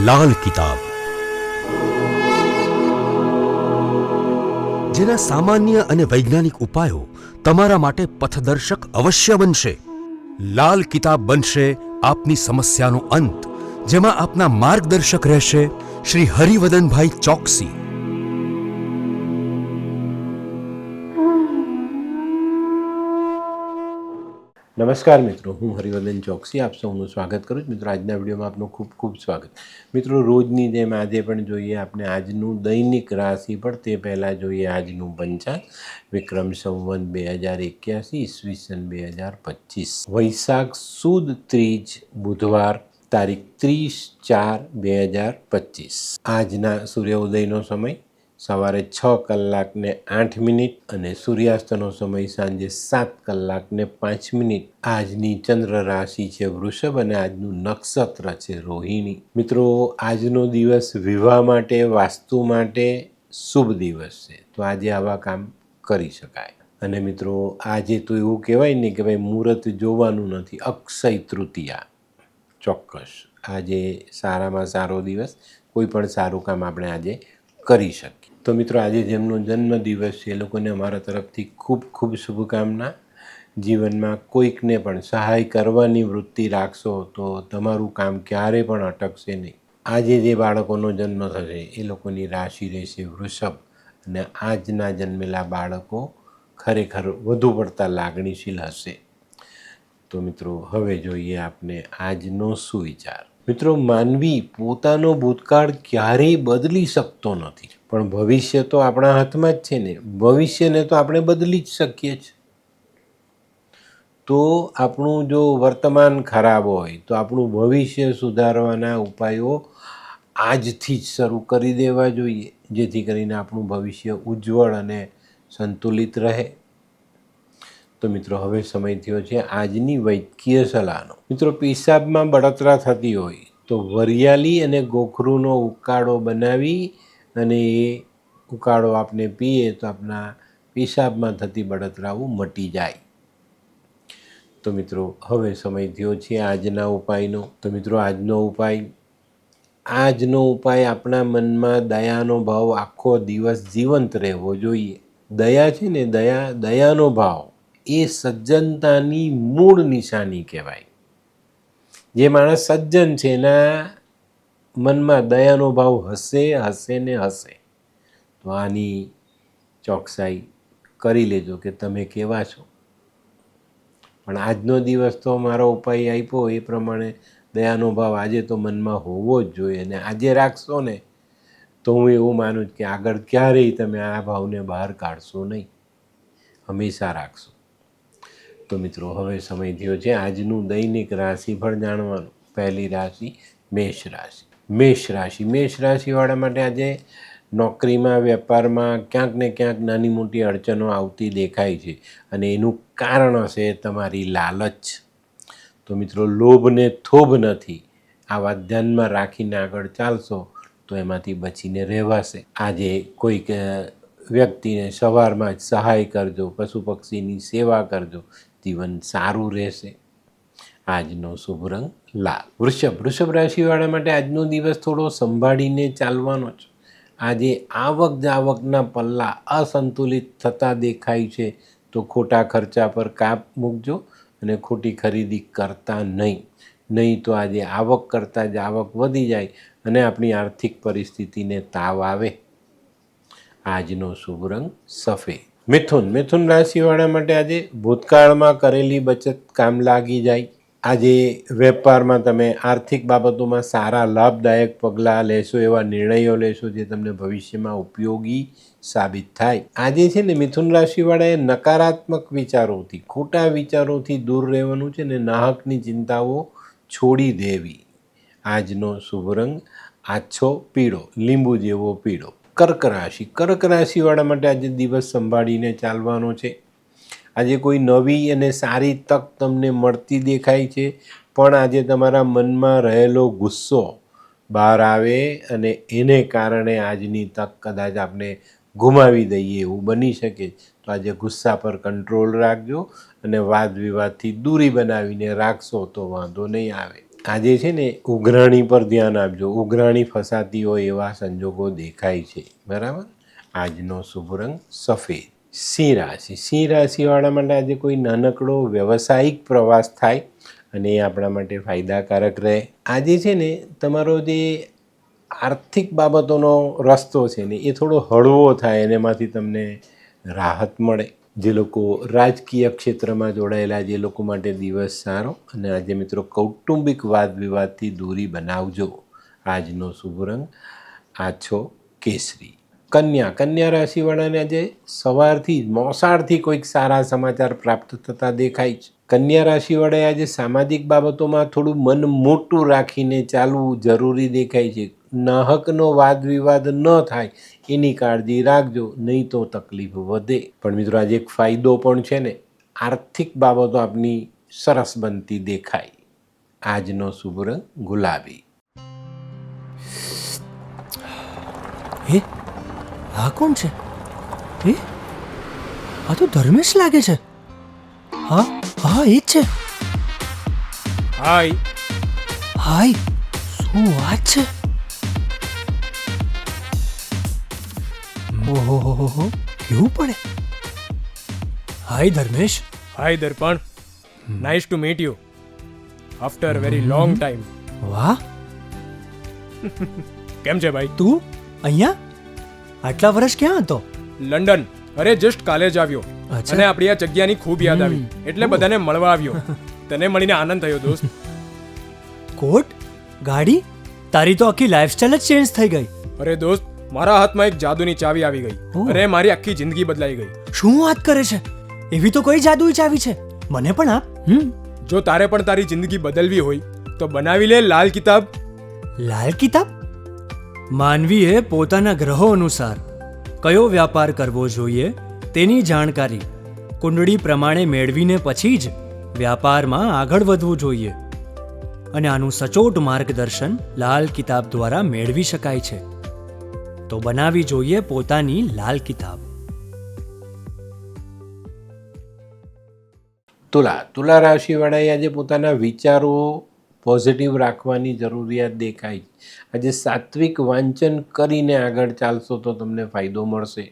લાલ કિતાબ, જેના સામાન્ય અને વૈજ્ઞાનિક ઉપાયો તમારા માટે પથદર્શક અવશ્ય બનશે. લાલ કિતાબ બનશે આપની સમસ્યાનો અંત, જેમાં આપના માર્ગદર્શક રહેશે શ્રી હરિવદનભાઈ ચોકસી. નમસ્કાર મિત્રો, હું હરિવર્ધન ચોકસી આપ સૌનું સ્વાગત કરું છું. મિત્રો, આજના વિડીયોમાં આપનું ખૂબ ખૂબ સ્વાગત. મિત્રો, રોજની જેમ આજે પણ જોઈએ આપણે આજનું દૈનિક રાશિ, પણ તે પહેલાં જોઈએ આજનું પંચાંગ. વિક્રમ સંવત 2081 ઈસવીસન 2025, વૈશાખ સુદ ત્રીજ બુધવાર, તારીખ 30/4/2025. આજના સૂર્યોદયનો સમય સવારે 6:08 અને સૂર્યાસ્તનો સમય સાંજે 7:05. આજની ચંદ્ર રાશિ છે વૃષભ અને આજનું નક્ષત્ર છે રોહિણી. મિત્રો, આજનો દિવસ વિવાહ માટે, વાસ્તુ માટે શુભ દિવસ છે, તો આજે આવા કામ કરી શકાય. અને મિત્રો, આજે તો એવું કહેવાય ને કે ભાઈ મુહૂર્ત જોવાનું નથી, અક્ષય તૃતીયા. ચોક્કસ આજે સારામાં સારો દિવસ, કોઈ પણ સારું કામ આપણે આજે કરી શકીએ. તો મિત્રો, આજે જેમનો જન્મદિવસ છે એ લોકોને અમારા તરફથી ખૂબ ખૂબ શુભકામના. જીવનમાં કોઈકને પણ સહાય કરવાની વૃત્તિ રાખશો તો તમારું કામ ક્યારે પણ અટકશે નહીં. આજે જે બાળકોનો જન્મ થશે એ લોકોની રાશિ રહેશે વૃષભ, અને આજના જન્મેલા બાળકો ખરેખર વધુ પડતા લાગણીશીલ હશે. તો મિત્રો, હવે જોઈએ આપણે આજનો સુવિચાર. મિત્રો, માનવી પોતાનો ભૂતકાળ ક્યારેય બદલી શકતો નથી, પણ ભવિષ્ય તો આપણા હાથમાં જ છે ને. ભવિષ્યને તો આપણે બદલી જ શકીએ છીએ. તો આપણું જો વર્તમાન ખરાબ હોય તો આપણું ભવિષ્ય સુધારવાના ઉપાયો આજથી જ શરૂ કરી દેવા જોઈએ, જેથી કરીને આપણું ભવિષ્ય ઉજ્જવળ અને સંતુલિત રહે. તો મિત્રો, હવે સમય થયો છે આજની વૈદ્યકીય સલાહનો. મિત્રો, પેશાબમાં બળતરા થતી હોય તો વરિયાળી અને ગોખરુનો ઉકાળો બનાવી અને એ ઉકાળો આપણે પીએ તો આપણા પેશાબમાં થતી બળતરાઓ મટી જાય. તો મિત્રો, હવે સમય થયો છે આજના ઉપાયનો. તો મિત્રો, આજનો ઉપાય આપણા મનમાં દયાનો ભાવ આખો દિવસ જીવંત રહેવો જોઈએ. દયા છે ને, દયાનો ભાવ એ સજ્જનતાની મૂળ નિશાની કહેવાય. જે માણસ સજ્જન છે એના મનમાં દયાનો ભાવ હશે ને હશે. તો આની ચોકસાઈ કરી લેજો કે તમે કેવા છો. પણ આજનો દિવસ તો મારો ઉપાય આપ્યો એ પ્રમાણે દયાનો ભાવ આજે તો મનમાં હોવો જ જોઈએ. અને આજે રાખશો ને તો હું એવું માનું કે આગળ ક્યારેય તમે આ ભાવને બહાર કાઢશો નહીં, હંમેશા રાખશો. તો મિત્રો, હવે સમય થયો છે આજનું દૈનિક રાશિફળ જાણવાનું. પહેલી રાશિ મેષ રાશિ. મેષ રાશિવાળા માટે આજે નોકરીમાં, વેપારમાં ક્યાંક ને ક્યાંક નાની મોટી અડચણો આવતી દેખાય છે, અને એનું કારણ હશે તમારી લાલચ. તો મિત્રો, લોભને થોભ નથી, આ વાત ધ્યાનમાં રાખીને આગળ ચાલશો તો એમાંથી બચીને રહેવાશે. આજે કોઈક વ્યક્તિને સવારમાં જ સહાય કરજો, પશુ પક્ષીની સેવા કરજો, જીવન સારું રહેશે. આજનો શુભ રંગ લાલ. વૃષભ રાશિવાળા માટે આજનો દિવસ થોડો સંભાળીને ચાલવાનો છે. આજે આવક જાવકના પલ્લા અસંતુલિત થતા દેખાય છે, તો ખોટા ખર્ચા પર કાપ મૂકજો અને ખોટી ખરીદી કરતા નહીં તો આજે આવક કરતાં જ આવક વધી જાય અને આપણી આર્થિક પરિસ્થિતિને તાવ આવે. આજનો શુભ રંગ સફેદ. મિથુન રાશિવાળા માટે આજે ભૂતકાળમાં કરેલી બચત કામ લાગી જાય. આજે વેપારમાં તમે આર્થિક બાબતોમાં સારા લાભદાયક પગલાં લેશો, એવા નિર્ણયો લેશો જે તમને ભવિષ્યમાં ઉપયોગી સાબિત થાય. આજે છે ને મિથુન રાશિવાળાએ નકારાત્મક વિચારોથી, ખોટા વિચારોથી દૂર રહેવાનું છે ને નાહકની ચિંતાઓ છોડી દેવી. આજનો શુભ રંગ આછો પીળો, લીંબુ જેવો પીળો. કર્ક રાશિવાળા માટે આજે દિવસ સંભાળીને ચાલવાનો છે. આજે કોઈ નવી અને સારી તક તમને મળતી દેખાય છે, પણ આજે તમારા મનમાં રહેલો ગુસ્સો બહાર આવે અને એને કારણે આજની તક કદાચ આપણે ગુમાવી દઈએ એવું બની શકે. તો આજે ગુસ્સા પર કંટ્રોલ રાખજો અને વાદ વિવાદથી દૂરી બનાવીને રાખશો તો વાંધો નહીં આવે. આજે છે ને ઉઘરાણી પર ધ્યાન આપજો. ઉઘરાણી ફસાતી હોય એવા સંજોગો દેખાય છે. બરાબર. આજનો શુભ રંગ સફેદ. સિંહ રાશિ. સિંહ રાશિવાળા માટે આજે કોઈ નાનકડો વ્યવસાયિક પ્રવાસ થાય અને એ આપણા માટે ફાયદાકારક રહે. આજે છે ને તમારો જે આર્થિક બાબતોનો રસ્તો છે ને એ થોડો હળવો થાય અને એમાંથી તમને રાહત મળે. જે લોકો રાજકીય ક્ષેત્રમાં જોડાયેલા જે લોકો માટે દિવસ સારો. અને આજે મિત્રો કૌટુંબિક વાદ વિવાદથી દૂરી બનાવજો. આજનો શુભ રંગ આછો કેસરી. કન્યા. કન્યા રાશિવાળાને આજે સવારથી મોસાળથી કોઈક સારા સમાચાર પ્રાપ્ત થતા દેખાય છે. કન્યા રાશિવાળાએ આજે સામાજિક બાબતોમાં થોડું મન મોટું રાખીને ચાલવું જરૂરી દેખાય છે. નાહકનો વાદ વિવાદ ન થાય એની કાળજી રાખજો, નહીં તો તકલીફ વધે. પણ મિત્રો આજે એક ફાયદો પણ છે ને, આર્થિક બાબતો આપની સરસ બનતી દેખાય. આજનો શુભ રંગ ગુલાબી. હે, આ કોણ છે? હે, આ તો ધર્મેશ લાગે છે. હા હા, એ જ છે. હાય. હાય, શું વાત છે? ઓહો, કેવું પડે? Hi Dharmesh. Hi Darpan. Nice to meet you after very long time. વાહ, કેમ છે ભાઈ? તું અહીંયા આટલા વર્ષ ક્યાં હતો? લંડન. અરે જસ્ટ કાલે જ આવ્યો અચ્છા. અને આપણી આ જગ્યાની ખૂબ યાદ આવી એટલે બધાને મળવા આવ્યો. તને મળીને આનંદ થયો દોસ્ત. કોટ, ગાડી, તારી તો આખી લાઈફસ્ટાઈલ જ ચેન્જ થઈ ગઈ. અરે દોસ્ત, મારા હાથમાં એક જાદુની ચાવી આવી ગઈ ઓહ. અને મારી આખી જિંદગી બદલાઈ ગઈ. શું વાત કરે છે? એવી તો કઈ જાદુઈ ચાવી છે? મને પણ આપ. જો તારે પણ તારી જિંદગી બદલવી હોય તો બનાવી લે લાલ કિતાબ. લાલ કિતાબ? માનવીએ પોતાના ગ્રહો અનુસાર કયો વ્યાપાર કરવો જોઈએ તેની જાણકારી કુંડળી પ્રમાણે મેળવીને પછી જ વ્યાપારમાં આગળ વધવું જોઈએ. અને આનું સચોટ માર્ગદર્શન લાલ કિતાબ દ્વારા મેળવી શકાય છે. તો બનાવી જોઈએ પોતાની લાલ કિતાબ. તુલા. તુલા રાશિવાળાએ આજે પોતાના વિચારો પોઝિટિવ રાખવાની જરૂરિયાત દેખાય. આજે સાત્વિક વાંચન કરીને આગળ ચાલશો તો તમને ફાયદો મળશે.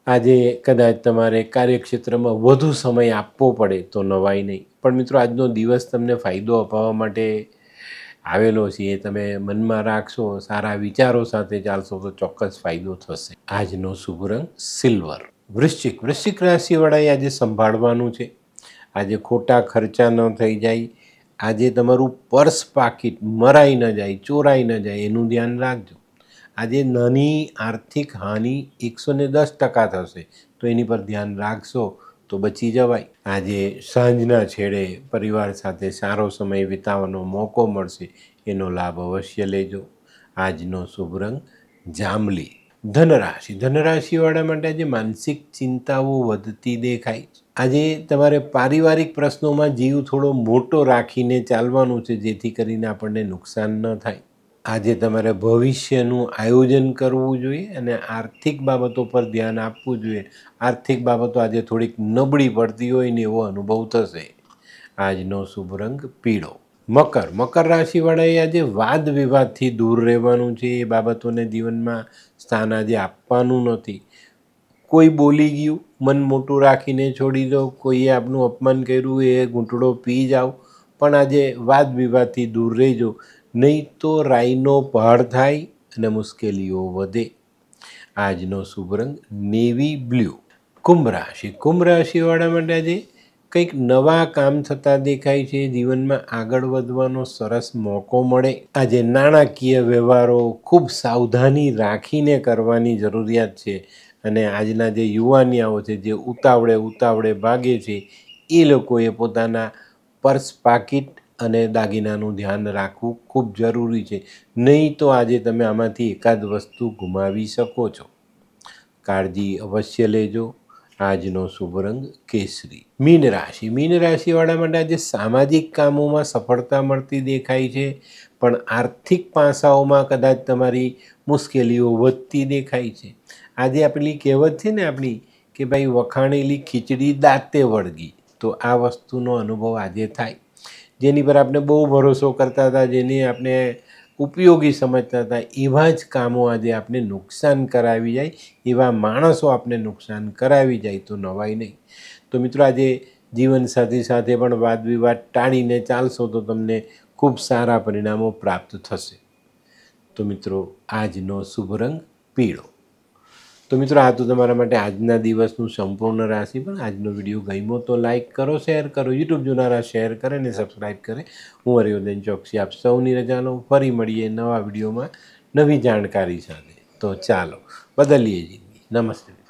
આજે કદાચ તમારે કાર્યક્ષેત્રમાં વધુ સમય આપવો પડે તો નવાઈ નહીં. પણ મિત્રો આજનો દિવસ તમને ફાયદો અપાવવા માટે આવેલો છે. એ તમે મનમાં રાખશો, સારા વિચારો સાથે ચાલશો તો ચોક્કસ ફાયદો થશે. આજનો શુભ રંગ સિલ્વર. વૃશ્ચિક. વૃશ્ચિક રાશિવાળાએ આજે સંભાળવાનું છે. આજે ખોટા ખર્ચા ન થઈ જાય. આજે તમારું પર્સ પાકીટ મરાઈ ન જાય, ચોરાઈ ન જાય એનું ધ્યાન રાખજો. આજે નાની આર્થિક હાનિ 110% થશે તો એની પર ધ્યાન રાખશો તો બચી જવાય. આજે સાંજના છેડે પરિવાર સાથે સારો સમય વિતાવવાનો મોકો મળશે, એનો લાભ અવશ્ય લેજો. આજનો શુભ રંગ જાંબલી. ધનરાશિ. ધનરાશિવાળા માટે આજે માનસિક ચિંતાઓ વધતી દેખાય. આજે તમારે પારિવારિક પ્રશ્નોમાં જીવ થોડો મોટો રાખીને ચાલવાનું છે, જેથી કરીને આપણને નુકસાન ન થાય. આજે તમારે ભવિષ્યનું આયોજન કરવું જોઈએ અને આર્થિક બાબતો પર ધ્યાન આપવું જોઈએ. આર્થિક બાબતો આજે થોડીક નબળી પડતી હોય ને એવો અનુભવ થશે. આજનો શુભ રંગ પીળો. મકર. મકર રાશિવાળાએ આજે વાદ વિવાદથી દૂર રહેવાનું છે. એ બાબતોને જીવનમાં સ્થાન આજે આપવાનું નથી. કોઈ બોલી ગયું, મન મોટું રાખીને છોડી દો. કોઈએ આપનું અપમાન કર્યું, એ ઘૂંટડો પી જાઓ. પણ આજે વાદ વિવાદથી દૂર રહેજો, નહીં તો રાઈનો પહાડ થાય અને મુશ્કેલીઓ વધે. આજનો શુભ રંગ નેવી બ્લુ. કુંભ રાશિ. કુંભ રાશિવાળા માટે આજે કંઈક નવા કામ થતા દેખાય છે. જીવનમાં આગળ વધવાનો સરસ મોકો મળે. આજે નાણાકીય વ્યવહારો ખૂબ સાવધાની રાખીને કરવાની જરૂરિયાત છે. અને આજના જે યુવાનિયાઓ છે, જે ઉતાવળે ભાગે છે, એ લોકોએ પોતાના પર્સ પાકીટ અને દાગીનાનું ધ્યાન રાખવું ખૂબ જરૂરી છે. નહીં તો આજે તમે આમાંથી એકાદ વસ્તુ ગુમાવી શકો છો. કાળજી અવશ્ય લેજો. આજનો શુભ રંગ કેસરી. મીન રાશિ. મીન રાશિવાળા માટે આજે સામાજિક કામોમાં સફળતા મળતી દેખાય છે. પણ આર્થિક પાસાઓમાં કદાચ તમારી મુશ્કેલીઓ વધતી દેખાય છે. આજે આપણી કહેવત છે ને આપણી કે ભાઈ વખાણેલી ખીચડી દાંતે વળગી, તો આ વસ્તુનો અનુભવ આજે થાય. જેની પર આપણે બહુ ભરોસો કરતા હતા, જેને આપણે ઉપયોગી સમજતા હતા, એવા જ કામો આજે આપણે નુકસાન કરાવી જાય, એવા માણસો આપણે નુકસાન કરાવી જાય તો નવાઈ નહીં. તો મિત્રો આજે જીવનસાથી સાથે પણ વાદ વિવાદ ટાળીને ચાલશો તો તમને ખૂબ સારા પરિણામો પ્રાપ્ત થશે. તો મિત્રો આજનો શુભ રંગ પીળો. તો મિત્રો આ તો તમારા માટે આજના દિવસનું સંપૂર્ણ રાશિ. પણ આજનો વિડીયો ગમ્યો તો લાઈક કરો, શેર કરો, યુટ્યુબ જોનારા શેર કરે ને સબસ્ક્રાઈબ કરે. હું હરિવર્ધન ચોકસી આપ સૌની રજા લઉં. ફરી મળીએ નવા વિડીયોમાં નવી જાણકારી સાથે. તો ચાલો બદલીએ જિંદગી. નમસ્તે.